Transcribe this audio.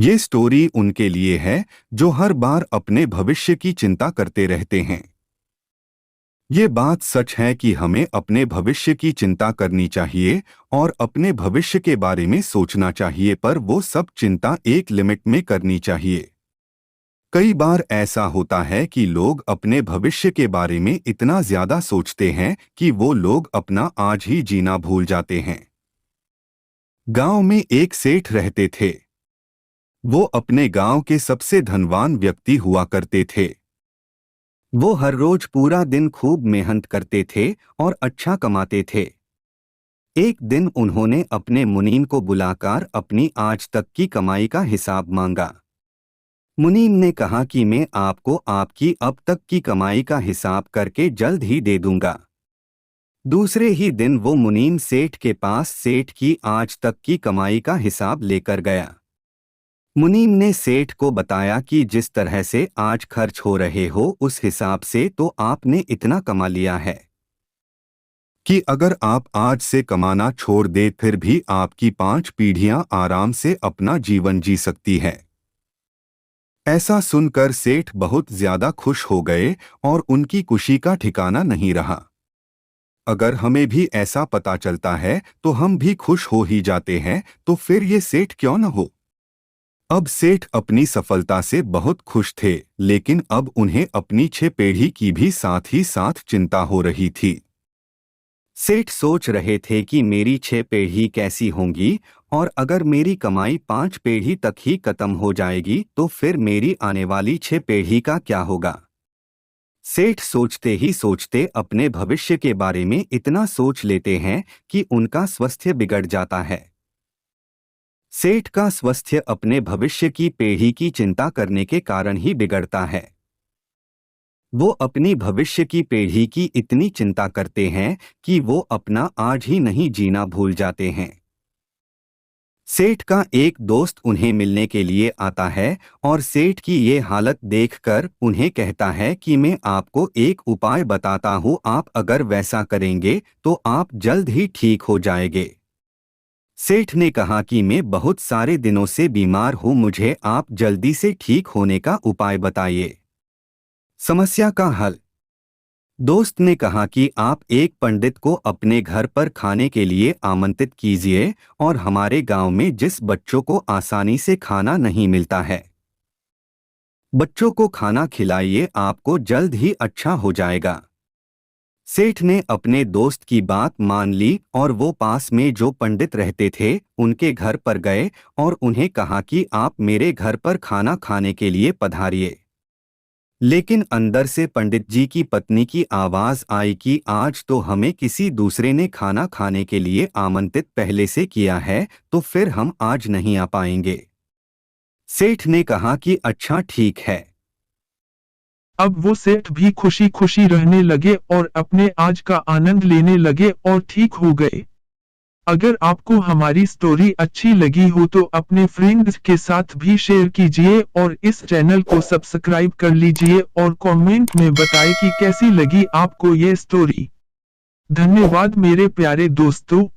ये स्टोरी उनके लिए है जो हर बार अपने भविष्य की चिंता करते रहते हैं। ये बात सच है कि हमें अपने भविष्य की चिंता करनी चाहिए और अपने भविष्य के बारे में सोचना चाहिए, पर वो सब चिंता एक लिमिट में करनी चाहिए। कई बार ऐसा होता है कि लोग अपने भविष्य के बारे में इतना ज्यादा सोचते हैं कि वो लोग अपना आज ही जीना भूल जाते हैं। गांव में एक सेठ रहते थे। वो अपने गांव के सबसे धनवान व्यक्ति हुआ करते थे। वो हर रोज पूरा दिन खूब मेहनत करते थे और अच्छा कमाते थे। एक दिन उन्होंने अपने मुनीम को बुलाकर अपनी आज तक की कमाई का हिसाब मांगा। मुनीम ने कहा कि मैं आपको आपकी अब तक की कमाई का हिसाब करके जल्द ही दे दूंगा। दूसरे ही दिन वो मुनीम सेठ के पास सेठ की आज तक की कमाई का हिसाब लेकर गया। मुनीम ने सेठ को बताया कि जिस तरह से आज खर्च हो रहे हो उस हिसाब से तो आपने इतना कमा लिया है कि अगर आप आज से कमाना छोड़ दे फिर भी आपकी 5 पीढ़ियां आराम से अपना जीवन जी सकती है। ऐसा सुनकर सेठ बहुत ज्यादा खुश हो गए और उनकी खुशी का ठिकाना नहीं रहा। अगर हमें भी ऐसा पता चलता है तो हम भी खुश हो ही जाते हैं, तो फिर ये सेठ क्यों न हो। अब सेठ अपनी सफलता से बहुत खुश थे, लेकिन अब उन्हें अपनी 6 पीढ़ी की भी साथ ही साथ चिंता हो रही थी। सेठ सोच रहे थे कि मेरी 6 पीढ़ी कैसी होंगी, और अगर मेरी कमाई 5 पीढ़ी तक ही खत्म हो जाएगी तो फिर मेरी आने वाली 6 पीढ़ी का क्या होगा। सेठ सोचते ही सोचते अपने भविष्य के बारे में इतना सोच लेते हैं कि उनका स्वास्थ्य बिगड़ जाता है। सेठ का स्वास्थ्य अपने भविष्य की पीढ़ी की चिंता करने के कारण ही बिगड़ता है। वो अपनी भविष्य की पीढ़ी की इतनी चिंता करते हैं कि वो अपना आज ही नहीं जीना भूल जाते हैं। सेठ का एक दोस्त उन्हें मिलने के लिए आता है और सेठ की ये हालत देखकर उन्हें कहता है कि मैं आपको एक उपाय बताता हूँ, आप अगर वैसा करेंगे तो आप जल्द ही ठीक हो जाएंगे। सेठ ने कहा कि मैं बहुत सारे दिनों से बीमार हूँ, मुझे आप जल्दी से ठीक होने का उपाय बताइए। समस्या का हल। दोस्त ने कहा कि आप एक पंडित को अपने घर पर खाने के लिए आमंत्रित कीजिए और हमारे गांव में जिस बच्चों को आसानी से खाना नहीं मिलता है, बच्चों को खाना खिलाइए, आपको जल्द ही अच्छा हो जाएगा। सेठ ने अपने दोस्त की बात मान ली और वो पास में जो पंडित रहते थे उनके घर पर गए और उन्हें कहा कि आप मेरे घर पर खाना खाने के लिए पधारिए। लेकिन अंदर से पंडित जी की पत्नी की आवाज आई कि आज तो हमें किसी दूसरे ने खाना खाने के लिए आमंत्रित पहले से किया है, तो फिर हम आज नहीं आ पाएंगे। सेठ ने कहा कि अच्छा ठीक है। अब वो सेठ भी खुशी खुशी रहने लगे और अपने आज का आनंद लेने लगे और ठीक हो गए। अगर आपको हमारी स्टोरी अच्छी लगी हो तो अपने फ्रेंड्स के साथ भी शेयर कीजिए और इस चैनल को सब्सक्राइब कर लीजिए और कमेंट में बताएं कि कैसी लगी आपको ये स्टोरी। धन्यवाद मेरे प्यारे दोस्तों।